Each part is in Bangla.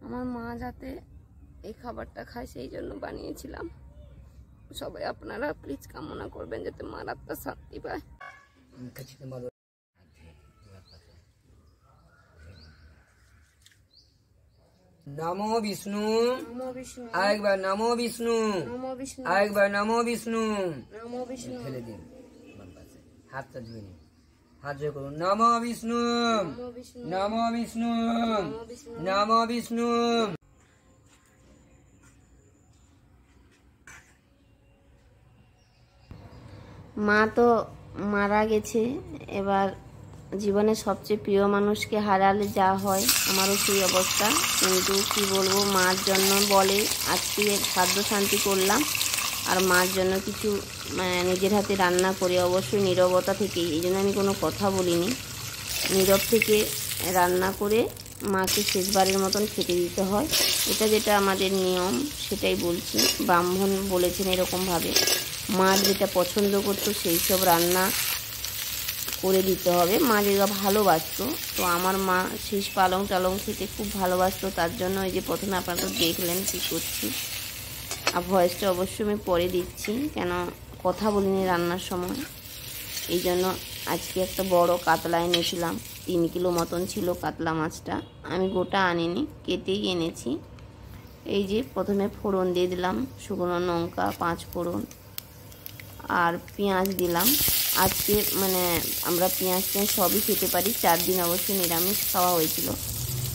আমার মা যাতে এই খাবারটা খায় সেই জন্য বানিয়েছিলাম। সবাই আপনারা প্লিজ কামনা করবেন যাতে মার আত্মা শান্তি পায়। नमो विष्णु आएकबार नमो विष्णु आएकबार नमो विष्णु फेले दिन हाथ तो धुए नहीं हाथ जो करो नमो विष्णु नमो विष्णु नमो विष्णु। মা তো মারা গেছে, এবার জীবনে সবচেয়ে প্রিয় মানুষকে হারালে যা হয় আমারও সেই অবস্থা। কিন্তু কি বলবো, মার জন্য বলে আজকে খাদ্য শান্তি করলাম, আর মার জন্য কিছু নিজের হাতে রান্না করে, অবশ্যই নীরবতা থেকেই, এই জন্য আমি কোনো কথা বলিনি, নীরব থেকে রান্না করে মাকে শেষবারের মতন খেতে দিতে হয়। এটা যেটা আমাদের নিয়ম সেটাই বলছি। ব্রাহ্মণ বলেছেন এরকমভাবে মার যেটা পছন্দ করতো সেই সব রান্না করে দিতে হবে। মা যেটা ভালোবাসতো, তো আমার মা শীষ পালং টালং খেতে খুব ভালোবাসতো, তার জন্য এই যে প্রথমে আপনারা তো দেখলেন কী করছি। আর ভয়েসটা অবশ্যই আমি পরে দিচ্ছি, কেন কথা বলিনি রান্নার সময়। এই জন্য আজকে একটা বড় কাতলা এনেছিলাম, 3 কিলো মতন ছিল কাতলা মাছটা। আমি গোটা আনিনি, কেটেই এনেছি। এই যে প্রথমে ফোড়ন দিয়ে দিলাম, শুকনো লঙ্কা, 5 ফোড়ন আর পেঁয়াজ দিলাম। আজকে আমরা পেঁয়াজ সবই খেতে পারি, 4 দিন অবশ্যই নিরামিষ খাওয়া হয়েছিল।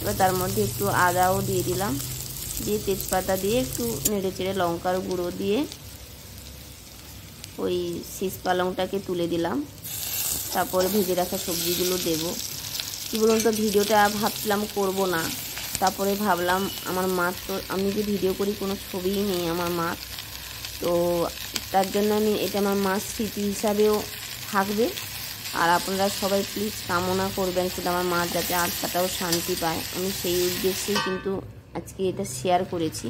এবার তার মধ্যে একটু আদাও দিয়ে দিলাম, দিয়ে তেজপাতা দিয়ে একটু নেড়ে চেড়ে লঙ্কার গুঁড়ো দিয়ে ওই শীষ পালংটাকে তুলে দিলাম। তারপরে ভেজে রাখা সবজিগুলো দেব। কী বলুন তো, ভিডিওটা ভাবলাম করব না, তারপরে ভাবলাম আমার মার তো, আমি যে ভিডিও করি কোনো ছবিই নেই আমার মার, তো তার জন্য আমি এটা আমার মার স্মৃতি হিসাবেও থাকবে। আর আপনারা সবাই প্লিজ কামনা করবেন শুধু আমার মা যাতে আত্মাটাও শান্তি পায়। আমি সেই উদ্দেশ্যেই কিন্তু আজকে এটা শেয়ার করেছি,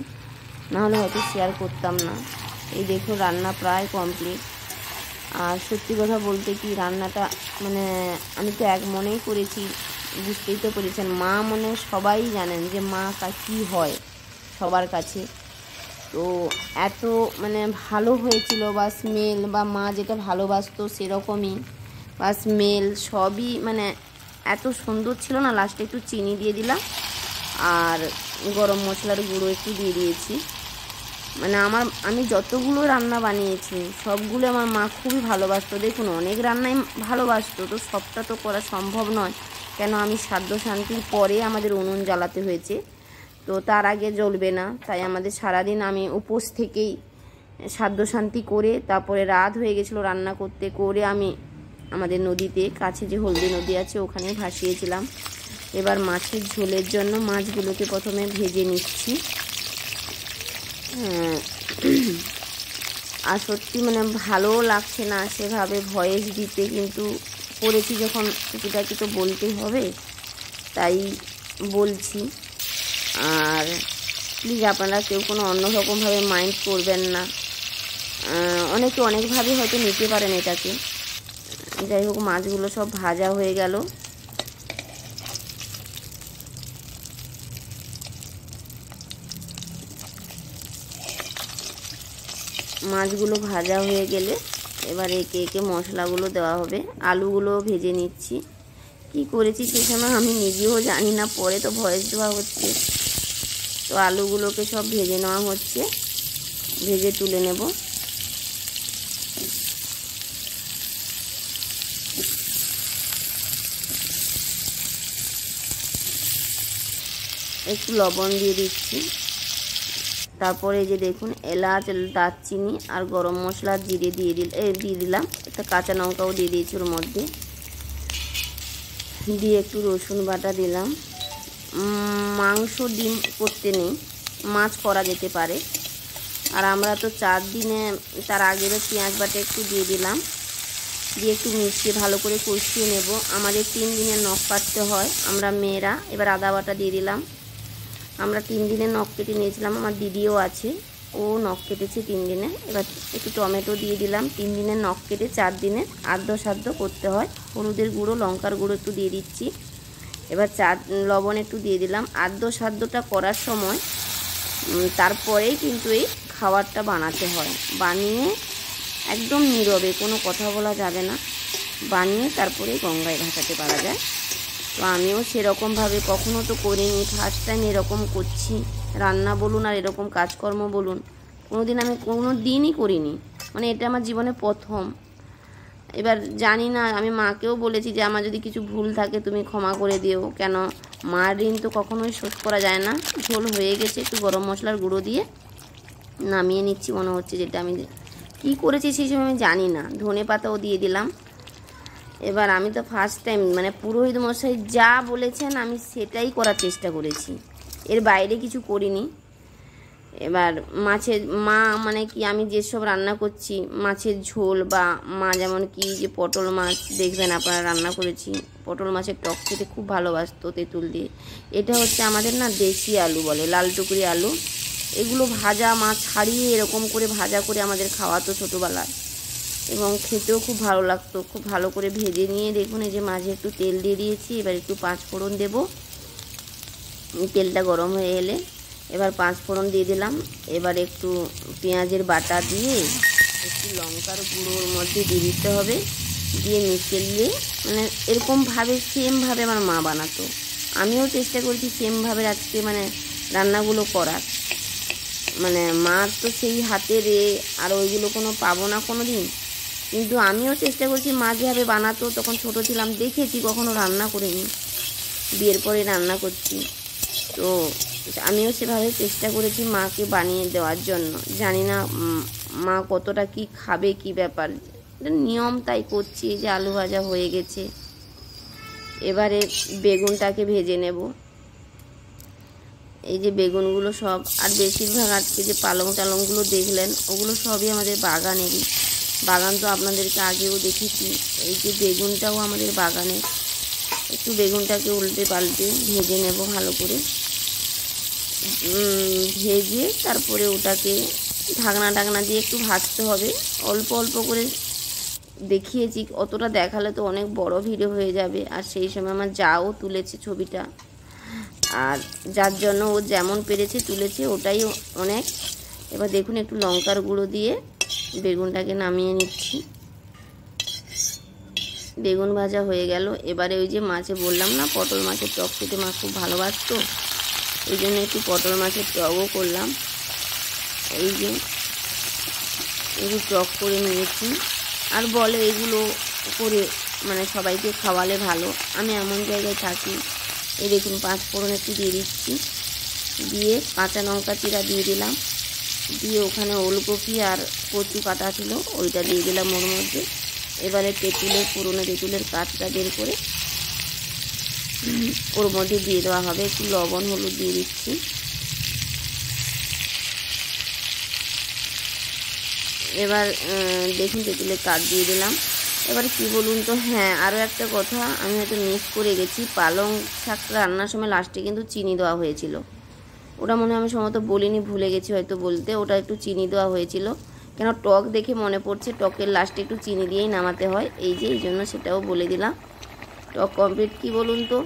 নাহলে হয়তো শেয়ার করতাম না। এই দেখো রান্না প্রায় কমপ্লিট। আর সত্যি কথা বলতে কি, রান্নাটা আমি তো এক মনেই করেছি, বুঝতেই তো পেরেছেন। মা সবাই জানেন যে মা কী হয় সবার কাছে, তো এত ভালো হয়েছিল, বা স্মেল বা মা যেটা ভালোবাসতো সেরকমই, বা স্মেল সবই এত সুন্দর ছিল না। লাস্টে একটু চিনি দিয়ে দিলাম আর গরম মশলার গুঁড়ো একটু দিয়ে দিয়েছি। আমি যতগুলো রান্না বানিয়েছি সবগুলো আমার মা খুবই ভালোবাসতো। দেখুন অনেক রান্নাই ভালোবাসতো, তো সবটা তো করা সম্ভব নয়, কেন আমি শ্রাদ্ধ শান্তির পরে আমাদের উনুন জ্বালাতে হয়েছে, তো তার আগে জ্বলবে না। তাই আমাদের সারাদিন আমি উপোস থেকেই শ্রাদ্ধ শান্তি করে, তারপরে রাত হয়ে গেছিলো রান্না করতে করে আমি আমাদের নদীতে, কাছে যে হলদি নদী আছে ওখানে ভাসিয়েছিলাম। এবার মাছের ঝোলের জন্য মাছগুলোকে প্রথমে ভেজে নিচ্ছি। আর সত্যি ভালোও লাগছে না সেভাবে ভয়েস দিতে, কিন্তু করেছি যখন টুকিটাকি তো বলতেই হবে, তাই বলছি। আর প্লিজ আপনারা কেউ কোনো অন্যরকমভাবে মাইন্ড করবেন না, অনেকে অনেকভাবে হয়তো নিতে পারেন এটাকে। যাই হোক, মাছগুলো সব ভাজা হয়ে গেল। মাছগুলো ভাজা হয়ে গেলে এবার একে একে মশলাগুলো দেওয়া হবে। আলুগুলো ভেজে নিচ্ছি। কি করেছি সে সময় আমি নিজেও জানি না, পরে তো ভয়েস দেওয়া হচ্ছে। তো আলুগুলোকে সব ভেজে নেওয়া হচ্ছে, ভেজে তুলে নেব। একটু লবণ দিয়ে দিচ্ছি। তারপরে যে দেখুন এলাচ, দারচিনি আর গরম মশলা জিরে দিয়ে দিলাম। একটা কাঁচা লঙ্কাও দিয়ে দিয়েছি ওর মধ্যে, দিয়ে একটু রসুন বাটা দিলাম। মাংস ডিম করতে নেই, মাছ করা যেতে পারে। আর আমরা তো 4 দিনে, তার আগেরও পেঁয়াজ বাটা একটু দিয়ে দিলাম, দিয়ে একটু মিশিয়ে ভালো করে কষিয়ে নেব। আমাদের 3 দিনের নখ কাটতে হয় আমরা মেয়েরা। এবার আদা বাটা দিয়ে দিলাম। আমরা 3 দিনের নখ কেটে নিয়েছিলাম, আমার দিদিও আছে, ও নখ কেটেছে 3 দিনে। এবার একটু টমেটো দিয়ে দিলাম। 3 দিনের নখ কেটে 4 দিনে আর্ধ সাধ্য করতে হয়। হলুদের গুঁড়ো, লঙ্কার গুঁড়ো একটু দিয়ে দিচ্ছি। এবার লবণ একটু দিয়ে দিলাম। আদ্য সাধ্যটা করার সময় তারপরেই কিন্তু এই খাবারটা বানাতে হয়। বানিয়ে একদম নীরবে, কোনো কথা বলা যাবে না, বানিয়ে তারপরে গঙ্গায় ভাসাতে পারা যায়। তো আমিও সেরকমভাবে কখনো তো করিনি, ফার্স্ট টাইম এরকম করছি। রান্না বলুন আর এরকম কাজকর্ম বলুন, আমি কোনো দিনই করিনি, মানে এটা আমার জীবনে প্রথম। এবার জানি না, আমি মাকেও বলেছি যে আমার যদি কিছু ভুল থাকে তুমি ক্ষমা করে দিও, কেন মার ঋণ তো কখনোই শোধ করা যায় না। ঝোল হয়ে গেছে, একটু গরম মশলার গুঁড়ো দিয়ে নামিয়ে নিচ্ছি মনে হচ্ছে, যেটা আমি কী করেছি সেই সময় আমি জানি না। ধনে পাতাও দিয়ে দিলাম। এবার আমি তো ফার্স্ট টাইম, মানে পুরোহিত মশাই যা বলেছেন আমি সেটাই করার চেষ্টা করেছি, এর বাইরে কিছু করিনি। এবার মা মানে কি, আমি যেসব রান্না করছি মাছের ঝোল, বা মা যেমন কি যে পটল মাছ দেখবেন আপনারা রান্না করেছি, পটল মাছের টক খেতে খুব ভালোবাসতো তেঁতুল দিয়ে। এটা হচ্ছে আমাদের না দেশি আলু বলে, লাল টুকরি আলু। এগুলো ভাজা মাছ ছাড়িয়ে এরকম করে ভাজা করে আমাদের খাওয়াতো ছোটোবেলায়, এবং খেতেও খুব ভালো লাগতো। খুব ভালো করে ভেজে নিয়ে দেখুন এই যে মাঝে একটু তেল দিয়ে দিয়েছি। এবার একটু 5 ফোড়ন দেবো। তেলটা গরম হয়ে এলে এবার 5 ফোড়ন দিয়ে দিলাম। এবার একটু পেঁয়াজের বাটা দিয়ে একটু লঙ্কার গুঁড়োর মধ্যে দিয়ে দিতে হবে, দিয়ে মিশিয়ে, মানে এরকমভাবে সেমভাবে আমার মা বানাতো। আমিও চেষ্টা করছি সেমভাবে আজকে মানে রান্নাগুলো করার, মানে মার তো সেই হাতের আর ওইগুলো কোনো পাবো না কোনো দিন, কিন্তু আমিও চেষ্টা করছি মা যেভাবে বানাতো, তখন ছোটো ছিলাম দেখেছি, কখনো রান্না করিনি, বিয়ের পরে রান্না করছি। তো আমিও সেভাবে চেষ্টা করেছি মাকে বানিয়ে দেওয়ার জন্য। জানি না মা কতটা কি খাবে, কি ব্যাপার, নিয়ম তাই করছি। যে আলু ভাজা হয়ে গেছে, এবারে বেগুনটাকে ভেজে নেব। এই যে বেগুনগুলো সব, আর বেশিরভাগ আজকে যে পালং টালংগুলো দেখলেন ওগুলো সবই আমাদের বাগানেরই। বাগান তো আপনাদেরকে আগেও দেখেছি। এই যে বেগুনটাও আমাদের বাগানে। একটু বেগুনটাকে উল্টে পাল্টে ভেজে নেব ভালো করে। ভেজে তারপরে ওটাকে ঢাকনা দিয়ে একটু ভাজতে হবে, অল্প অল্প করে দেখিয়েছি। অতটা দেখালে তো অনেক বড় ভিডিও হয়ে যাবে, আর সেই সময় আমার যাও তুলেছে ছবিটা, আর যার জন্য ও যেমন পেরেছে তুলেছে, ওটাই অনেক। এবার দেখুন একটু লঙ্কার গুঁড়ো দিয়ে বেগুনটাকে নামিয়ে নিচ্ছি। বেগুন ভাজা হয়ে গেল। এবারে ওই যে মাছে বললাম না পটল মাছের টক খেতে মা খুব ভালোবাসতো, এই জন্য একটু পটল মাছের টকও করলাম। এই যে একটু টক করে নিয়েছি। আর বলে এগুলো করে মানে সবাইকে খাওয়ালে ভালো। আমি এমন জায়গায় থাকি। এই দেখুন 5 ফোড়ন একটু দিয়ে দিচ্ছি, দিয়ে কাঁচা লঙ্কা চিরা দিয়ে দিলাম, দিয়ে ওখানে ওলকপি আর কচু কাটা ছিল ওইটা দিয়ে দিলাম ওর মধ্যে। এবারে পুরনো তেঁতুলের কাঠটা বের করে ওর মধ্যে দিয়ে দেওয়া হবে। একটু লবণ হলুদ দিয়ে দিচ্ছি। এবার দেখুন তেঁতুলের কাঠ দিয়ে দিলাম। এবার কি বলুন তো, হ্যাঁ আরও একটা কথা আমি হয়তো মিস করে গেছি, পালং শাকটা রান্নার সময় লাস্টে কিন্তু চিনি দেওয়া হয়েছিল। ওটা মনে হয় আমি সম্ভবত বলিনি, ভুলে গেছি হয়তো বলতে। ওটা একটু চিনি দেওয়া হয়েছিল, কেন টক দেখে মনে পড়ছে টকের লাস্টে একটু চিনি দিয়েই নামাতে হয়, এই জন্য সেটাও বলে দিলাম। টক কমপ্লিট। কি বলুন তো,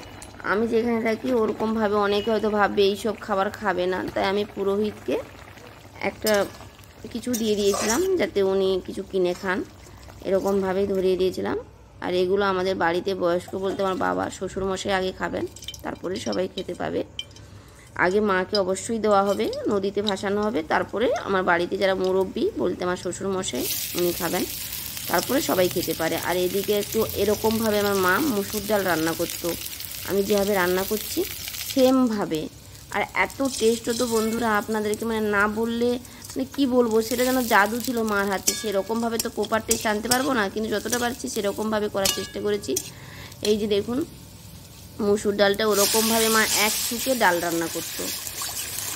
আমি যেখানে থাকি ওরকমভাবে অনেকে হয়তো ভাববে এইসব খাবার খাবে না, তাই আমি পুরোহিতকে একটা কিছু দিয়ে দিয়েছিলাম যাতে উনি কিছু কিনে খান, এরকমভাবেই ধরিয়ে দিয়েছিলাম। আর এগুলো আমাদের বাড়িতে বয়স্ক বলতে আমার বাবা শ্বশুরমশাই আগে খাবেন, তারপরে সবাই খেতে পাবে। আগে মাকে অবশ্যই দেওয়া হবে, নদীতে ভাসানো হবে, তারপরে আমার বাড়িতে যারা মুরব্বী বলতে আমার শ্বশুরমশাই উনি খাবেন, তারপরে সবাই খেতে পারে। আর এদিকে একটু এরকমভাবে আমার মা মুসুর ডাল রান্না করতো, আমি যেভাবে রান্না করছি সেমভাবে। আর এত টেস্ট হতো বন্ধুরা, আপনাদেরকে মানে না বললে মানে কী বলবো, সেটা যেন জাদু ছিল মার হাতে। সেরকমভাবে তো প্রপার টেস্ট আনতে পারবো না, কিন্তু যতটা পারছি সেরকমভাবে করার চেষ্টা করেছি। এই যে দেখুন মুসুর ডালটা ওরকমভাবে মা এক ছুঁকে ডাল রান্না করতো,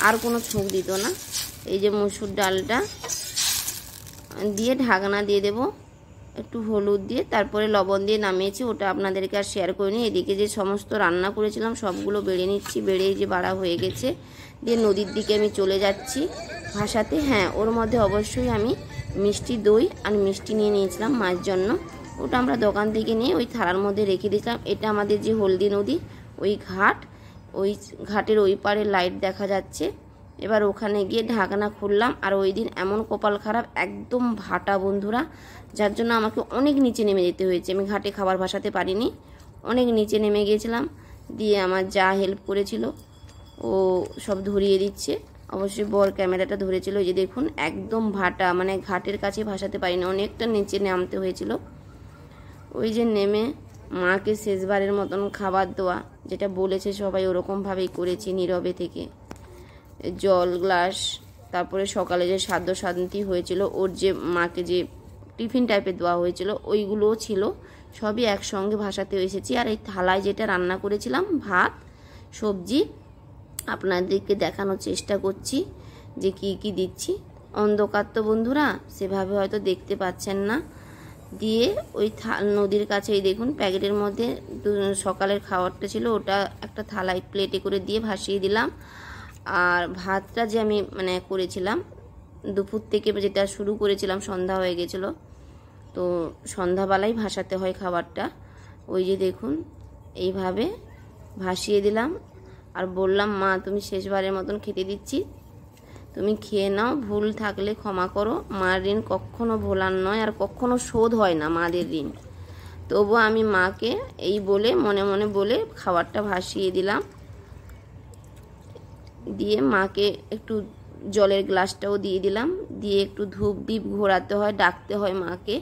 আর কোনো ছুঁক দিত না। এই যে মুসুর ডালটা দিয়ে ঢাকনা দিয়ে দেব, একটু হলুদ দিয়ে, তারপরে লবণ দিয়ে নামিয়েছি। ওটা আপনাদেরকে আর শেয়ার করিনি। এদিকে যে সমস্ত রান্না করেছিলাম সবগুলো বেড়ে নিচ্ছি, বেড়েই যে বাড়া হয়ে গেছে। দিয়ে নদীর দিকে আমি চলে যাচ্ছি ভাসাতে। হ্যাঁ, ওর মধ্যে অবশ্যই আমি মিষ্টি দই আর মিষ্টি নিয়ে নিয়েছিলাম মায়ের জন্য। ওটা আমরা দোকান থেকে নিয়ে ওই থালার মধ্যে রেখে দিয়েছিলাম। এটা আমাদের যে হলদি নদী, ওই ঘাট, ওই ঘাটের ওই পারে লাইট দেখা যাচ্ছে। এবার ওখানে গিয়ে ঢাকনা খুললাম, আর ওই দিন এমন কপাল খারাপ, একদম ভাটা বন্ধুরা, যার জন্য আমাকে অনেক নিচে নেমে যেতে হয়েছে। আমি ঘাটে খাবার ভাসাতে পারিনি, অনেক নিচে নেমে গিয়েছিলাম। দিয়ে আমার যা হেল্প করেছিল ও সব ধরিয়ে দিচ্ছে। অবশ্যই বর ক্যামেরাটা ধরেছিল। এই যে দেখুন একদম ভাটা, মানে ঘাটের কাছে ভাসাতে পারিনি, অনেকটা নিচে নামতে হয়েছিল। ওই যে নেমে মাকে শেষবারের মতন খাবার দেওয়া, যেটা বলেছে সবাই ওরকমভাবেই করেছি নীরবে থেকে। জল গ্লাস, তারপরে সকালে যে সাধ্য শান্তি হয়েছিল, ওর যে মাকে যে টিফিন টাইপের দেওয়া হয়েছিল ওইগুলোও ছিল, সবই একসঙ্গে ভাসাতে এসেছি। আর এই থালায় যেটা রান্না করেছিলাম ভাত সবজি, আপনাদেরকে দেখানোর চেষ্টা করছি যে কি কি দিচ্ছি। অন্ধকার তো বন্ধুরা, সেভাবে হয়তো দেখতে পাচ্ছেন না। দিয়ে ওই নদীর কাছেই দেখুন প্যাকেটের মধ্যে সকালের খাবারটা ছিল, ওটা একটা থালায় প্লেটে করে দিয়ে ভাসিয়ে দিলাম। আর ভাতটা যে আমি মানে করেছিলাম দুপুর থেকে, যেটা শুরু করেছিলাম, সন্ধ্যা হয়ে গেছিলো, তো সন্ধ্যাবেলায় ভাসাতে হয় খাবারটা। ওই যে দেখুন এইভাবে ভাসিয়ে দিলাম। আর বললাম, মা তুমি শেষবারের মতন খেতে দিচ্ছি, তুমি খেয়ে নাও, ভুল থাকলে ক্ষমা করো। মার ঋণ কখনো ভোলার নয়, আর কখনো শোধ হয় না মাদের ঋণ। তবু আমি মাকে এই বলে মনে মনে বলে খাবারটা ভাসিয়ে দিলাম। দিয়ে মাকে একটু জলের গ্লাসটাও দিয়ে দিলাম। দিয়ে একটু ধূপ দ্বীপ ঘোরাতে হয়, ডাকতে হয় মাকে,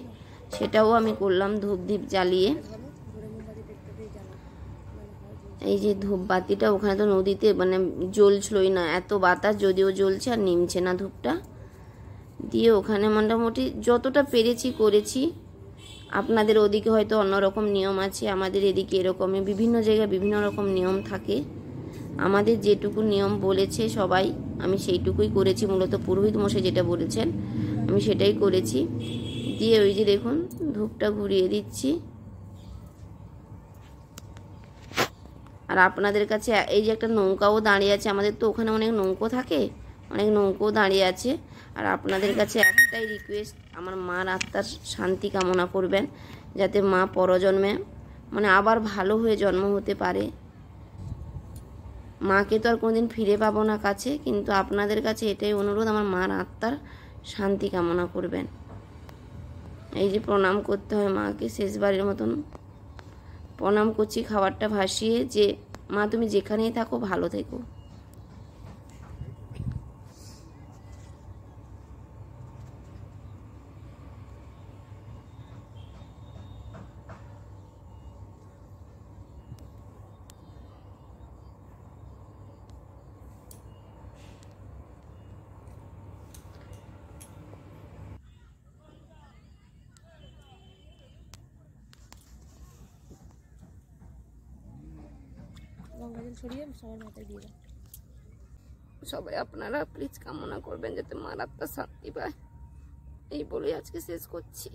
সেটাও আমি করলাম ধূপ দ্বীপ জ্বালিয়ে। এই যে ধূপ বাতিটা, ওখানে তো নদীতে মানে জ্বলছিলই না, এত বাতাস, যদিও জ্বলছে আর নিমছে না ধূপটা। দিয়ে ওখানে মোটামুটি যতটা পেরেছি করেছি। আপনাদের ওদিকে হয়তো অন্যরকম নিয়ম আছে, আমাদের এদিকে এরকমই, বিভিন্ন জায়গায় বিভিন্ন রকম নিয়ম থাকে। আমাদের যেটুকু নিয়ম বলেছে সবাই, আমি সেইটুকুই করেছি। মূলত পুরোহিত মশাই যেটা বলেছেন আমি সেটাই করেছি। দিয়ে ওই যে দেখুন ধূপটা ঘুরিয়ে দিচ্ছি। আর আপনাদের কাছে এই যে একটা নৌকাও দাঁড়িয়ে আছে, আমাদের তো ওখানে অনেক নৌকো থাকে, অনেক নৌকো দাঁড়িয়ে আছে। আর আপনাদের কাছে একটাই রিকোয়েস্ট, আমার মার আত্মার শান্তি কামনা করবেন, যাতে মা পরজন্মে মানে আবার ভালো হয়ে জন্ম হতে পারে। মাকে তো আর কোনোদিন ফিরে পাবো না কাছে, কিন্তু আপনাদের কাছে এটাই অনুরোধ, আমার মার আত্মার শান্তি কামনা করবেন। এই যে প্রণাম করতে হয় মাকে, শেষবারের মতন প্রণাম করছি খাবারটা ভাসিয়ে, যে মা তুমি যেখানেই থাকো ভালো থেকো। সবাই আপনারা প্লিজ কামনা করবেন যাতে মার আত্মা শান্তি পায়, এই বলে আজকে শেষ করছি।